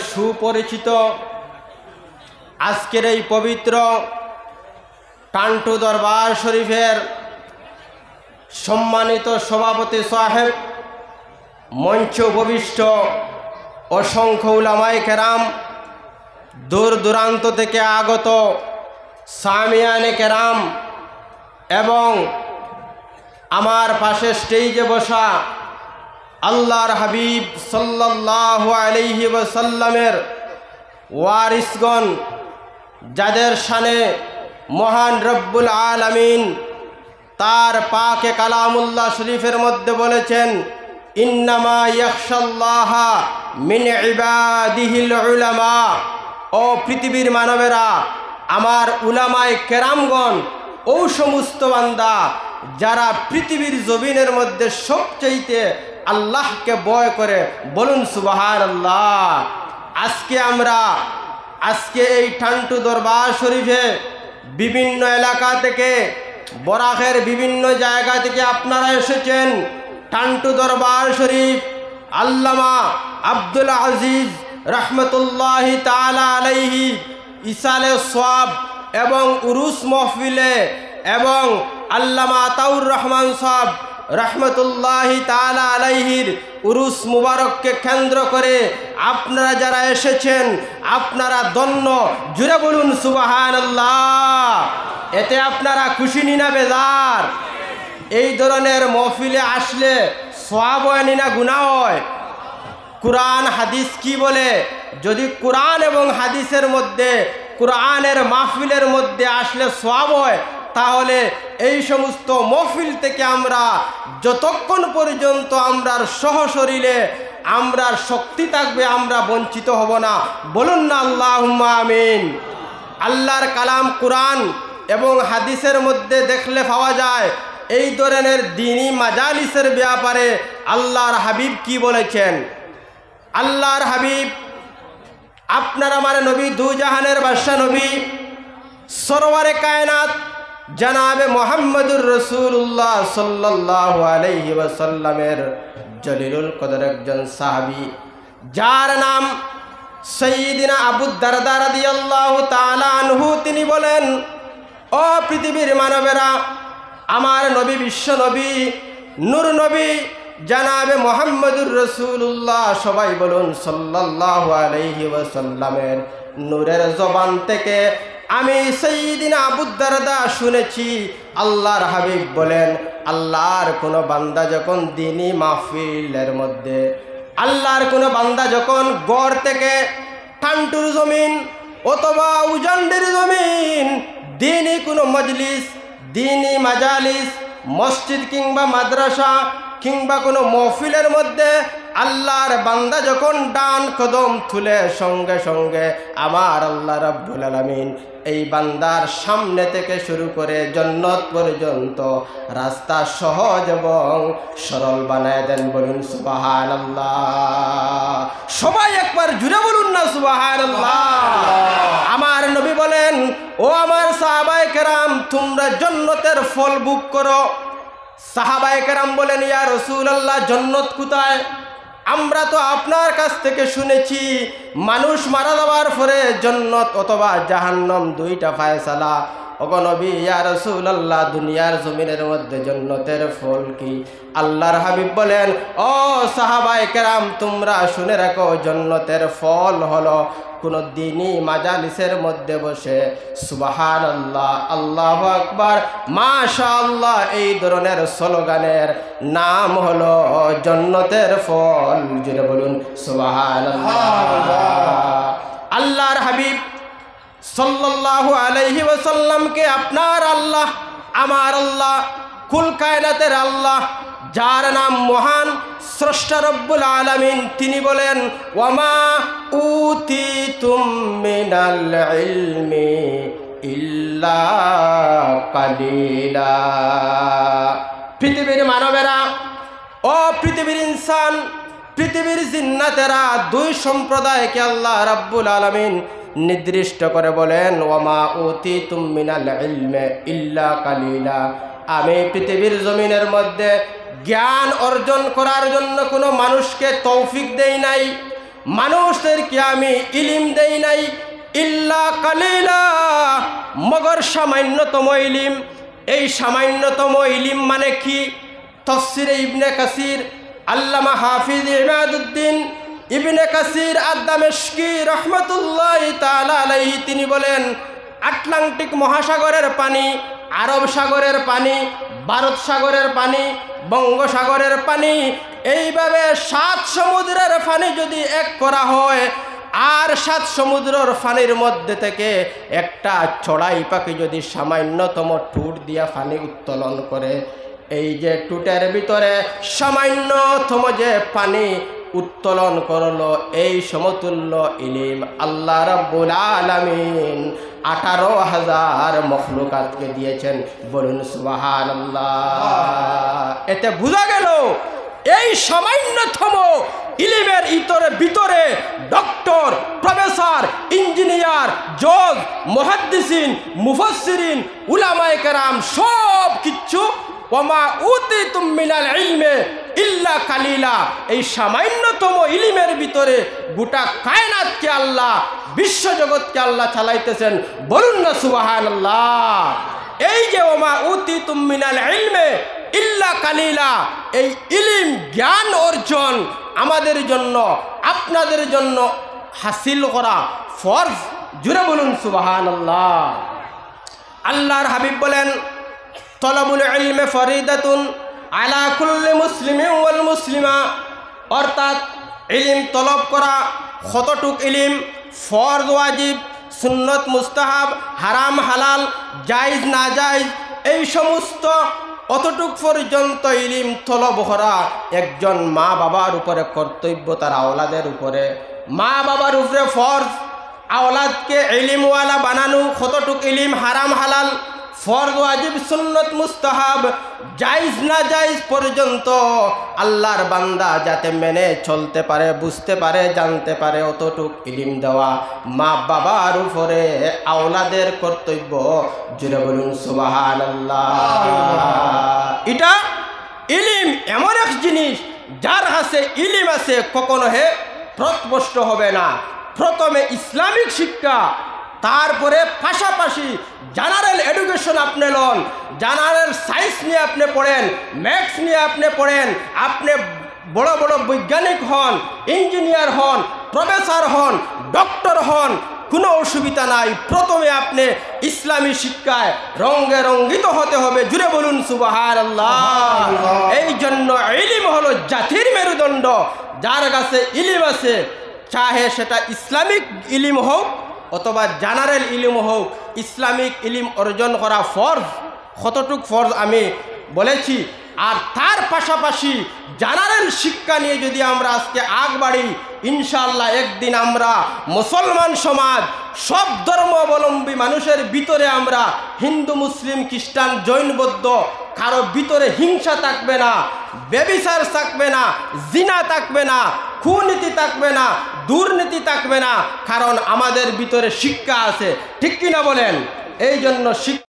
সুপরিচিত আজকের এই পবিত্র টান্টু দরবার শরীফের সম্মানিত সভাপতি সাহেব, মঞ্চ উপবিষ্ট অসংখ্য উলামায়ে কেরাম, দূর দূরান্ত থেকে আগত সামিয়ানে কেরাম এবং আমার পাশে স্টেজে বসা আল্লাহর হাবিব সাল্লাল্লাহু আলাইহি ওয়াসাল্লামের ওয়ারিসগণ, যাদের শানে মহান রব্বুল আলামিন তার পাকে কালামুল্লাহ শরীফের মধ্যে বলেছেন, ইন্নামা ইয়াখশাল্লাহা মিন ইবাদিহিল উলামা। ও পৃথিবীর মানবেরা, আমার উলামায়ে কেরামগণ ও সমস্ত বান্দা যারা পৃথিবীর জমিনের মধ্যে সবচাইতে আল্লাহকে ভয় করে, বলুন সুবহানাল্লাহ। আজকে এই টান্টু দরবার শরীফে বিভিন্ন এলাকা থেকে, বরাকের বিভিন্ন জায়গা থেকে আপনারা এসেছেন। টান্টু দরবার শরীফ আল্লামা আব্দুল আজিজ রহমতুল্লাহি তাআলা আলাইহি ইসালে সওয়াব এবং উরুস মাহফিলে এবং আল্লামা আতাউর রহমান সাহেব রহমতুল্লাহি তাআলা আলাইহির উরুস মুবারককে কেন্দ্র করে আপনারা যারা এসেছেন, আপনারা ধন্য। জুড়ে বলুন সুবহানাল্লাহ। এতে আপনারা খুশি না বেজার? এই ধরনের মহফিলে আসলে সওয়াব হয় না গুনাহ হয়? কুরআন হাদিস কি বলে? যদি কুরআন এবং হাদিসের মধ্যে, কুরআনের মাহফিলের মধ্যে আসলে সওয়াব হয়, তাহলে এই সমস্ত মহফিল থেকে আমরা যতক্ষণ পর্যন্ত আমরার সহশরীরে আমরার শক্তি থাকবে, আমরা বঞ্চিত হব না। বলুন না আল্লাহুম্মা আমিন। আল্লাহর কালাম কুরআন এবং হাদিসের মধ্যে দেখলে পাওয়া যায় এই ধরনের দ্বীনি মাজালিসের ব্যাপারে আল্লাহর হাবিব কি বলেছেন। আল্লাহর হাবিব, আপনার আমার নবী, দু জাহানের বাদশা নবী, সরওয়ারে কায়নাত জনাবে মুহাম্মদুর রাসূলুল্লাহ সাল্লাল্লাহু আলাইহি ওয়াসাল্লামের জলিলুল কদর একজন সাহাবী, যার নাম সাইয়্যিদিনা আবু দারদা রাদিয়াল্লাহু তাআলা আনহু। তিনি বলেন, ও পৃথিবীর মানবেরা, আমার নবী, বিশ্ব নবী, নূর নবী জনাবে মুহাম্মদুর রাসূলুল্লাহ, সবাই বলুন সাল্লাল্লাহু আলাইহি ওয়াসাল্লামের নূরের জবান থেকে আমি সাইয়্যিদিনা আবু দারদা শুনেছি, আল্লাহর হাবিব বলেন, আল্লাহর কোনো বান্দা যখন দ্বীনি মাহফিলের মধ্যে, আল্লাহর কোনো বান্দা যখন গড় থেকে টান্টুর জমিন অথবা উজান্ডির জমিন দ্বীনি কোনো মজলিস, দ্বীনি মাজালিস, মসজিদ কিংবা মাদ্রাসা কিংবা কোনো মহফিলের মধ্যে আল্লাহর বান্দা যখন ডান কদম তুলে, সঙ্গে সঙ্গে আমার আল্লাহ রাব্বুল আলামিন এই বান্দার সামনে থেকে শুরু করে জান্নাত পর্যন্ত রাস্তা সহজ এবং সরল বানায় দেন। বলুন সুবহানাল্লাহ। সবাই একবার জুড়ে বলুন না সুবহানাল্লাহ। আমার নবী বলেন, ও আমার সাহাবায়ে কেরাম, তোমরা জান্নাতের ফল ভোগ করো। সাহাবায়ে কেরাম বলেন, ইয়া রাসূলুল্লাহ, জান্নাত কোথায়? আমরা তো আপনার কাছ থেকে শুনেছি মানুষ মারা যাওয়ার পরে জান্নাত অথবা জাহান্নাম দুইটা ফায়সালা। ওগো নবী, ইয়া রাসূলুল্লাহ, দুনিয়ার জমিনের মধ্যে জান্নাতের ফল কি? আল্লাহর হাবিব বলেন, ও সাহাবায়ে কেরাম, তোমরা শুনে রাখো, জান্নাতের ফল হলো কোন দ্বীনি মাজালিসের মধ্যে বসে সুবহানাল্লাহ, আল্লাহু আকবার, মাশাআল্লাহ এই ধরনের স্লোগানের নাম হলো জান্নাতের ফল। জুড়ে বলুন সুবহানাল্লাহ। আল্লাহর হাবিব সাল্লাল্লাহু আলাইহি ওয়াসাল্লামকে আপনার আল্লাহ, আমার আল্লাহ, কুল কায়নাতের আল্লাহ, যার নাম মহান স্রষ্টা রব্বুল আলামিন, তিনি বলেন, ওয়ামা উতিতুম মিনাল ইলমি ইল্লা কালিলা। পৃথিবীর মানবেরা, ও পৃথিবীর ইনসান, পৃথিবীর জিন্নাতেরা, দুই সম্প্রদায়কে আল্লাহ রাব্বুল আলামিন নির্দিষ্ট করে বলেন, ওয়ামা উতিতুম মিনাল ইলমি ইল্লা কালিলা। আমি পৃথিবীর জমিনের মধ্যে জ্ঞান অর্জন করার জন্য কোনো মানুষকে তৌফিক দেই নাই, মানুষদেরকে আমি ইলিম দেই নাই ইল্লা কালিলা, মগর সামান্যতম ইলিম। এই সামান্যতম ইলিম মানে কি? তাফসিরে ইবনে কাসির আল্লামা হাফিজ ইমাদুদ্দিন ইবনে কাসির আদ-দামেশকি রহমতুল্লাহি তাআলা আলাইহি তিনি বলেন, আটলান্টিক মহাসাগরের পানি, আরব সাগরের পানি, ভারত সাগরের পানি, বঙ্গোসাগরের পানি, এইভাবে 7 সমুদ্রের পানি যদি এক করা হয়, আর 7 সমুদ্রের পানির মধ্যে থেকে একটা চড়াই পাখি যদি সামান্যতম ঠুট দিয়া পানি উত্তোলন করে, এই যে টুটের ভিতরে সামান্যতম যে পানি উত্তোলন করলো, এই সমতুল্য ইলিম আল্লাহ রাব্বুল আলামিন 18,000 মখলুকাতকে দিয়েছেন। বলুন সুবহানাল্লাহ। এতে বোঝা গেল এই সামান্যতম ইলিমের ভিতরে ডক্টর, প্রফেসর, ইঞ্জিনিয়ার, জজ, মুহাদ্দিসিন, মুফাসসিরিন, উলামায়ে কেরাম সব কিছু ওমা উতিতুম মিনাল ইলমে ইল্লা কালিলা, এই সামান্যতম ইলিমের ভিতরে গোটা কায়নাতকে আল্লাহ, বিশ্বজগৎকে আল্লাহ চালাইতেছেন। বলুন না সুবহানাল্লাহ। এই যে ওমা উতিতুম মিনাল ইলমে ইল্লা কালিলা, এই ইলিম জ্ঞান অর্জন আমাদের জন্য, আপনাদের জন্য হাসিল করা ফরজ। জুড়ে বলুন সুবহানাল্লাহ। আল্লাহর হাবিব বলেন, তলবুল ইলমে ফরিদাতুন আলা কুল্লি মুসলিমিন ওয়াল মুসলিমা, অর্থাৎ ইলিম তলব করা, কতটুক ইলিম, ফরজ ওয়াজিব, সুন্নত মুস্তাহাব, হারাম হালাল, জায়েজ না জায়েজ, এই সমস্ত অতটুক পর্যন্ত ইলিম তলব করা একজন মা বাবার উপরে কর্তব্য, তার আওলাদের উপরে। মা বাবার উপরে ফরজ আওলাদকে ইলিমওয়ালা বানানো, কতটুক ইলিম, হারাম হালাল, ফরজ ওয়াজিব, সুন্নত মুস্তাহাব, জায়েজ না জায়েজ পর্যন্ত আল্লাহর বান্দা যাতে মেনে চলতে পারে, বুঝতে পারে, জানতে পারে, অতটুক ইলিম দেওয়া মা বাবার উপরে আওলাদের কর্তব্য। জুড়ে বলুন সুবহানাল্লাহ। এটা ইলিম এমন এক জিনিস, যার কাছে ইলিম আছে কখনো হে প্রত্যস্ত হবে না। প্রথমে ইসলামিক শিক্ষা, তারপরে পাশাপাশি জেনারেল এডুকেশন আপনি লন, জেনারেল সায়েন্স নিয়ে আপনি পড়েন, ম্যাথস নিয়ে আপনি পড়েন, আপনি বড় বড় বৈজ্ঞানিক হন, ইঞ্জিনিয়ার হন, প্রফেসর হন, ডক্টর হন, কোনো অসুবিধা নাই। প্রথমে আপনি ইসলামী শিক্ষায় রঙে রঙ্গিত হতে হবে। জুড়ে বলুন সুবহানাল্লাহ। এই জন্য ইলিম হলো জাতির মেরুদণ্ড। যার কাছে ইলিম আছে, চাহে সেটা ইসলামিক ইলিম হোক অথবা জেনারেল ইলিম হোক, ইসলামিক ইলিম অর্জন করা ফরজ। কতটুক ফরজ আমি বলেছি। আর তার পাশাপাশি জেনারেল শিক্ষা নিয়ে যদি আমরা আজকে আগ বাড়ি, ইনশাআল্লাহ একদিন আমরা মুসলমান সমাজ, সব ধর্মাবলম্বী মানুষের ভিতরে আমরা হিন্দু, মুসলিম, খ্রিস্টান, জৈন, বৌদ্ধ, কারো ভিতরে হিংসা থাকবে না, ব্যভিচার থাকবে না, জিনা থাকবে না, কুনীতি থাকবে না, দুর্নীতি থাকবে না, কারণ আমাদের ভিতরে শিক্ষা আছে। ঠিক কিনা বলেন? এই জন্য শিক্ষা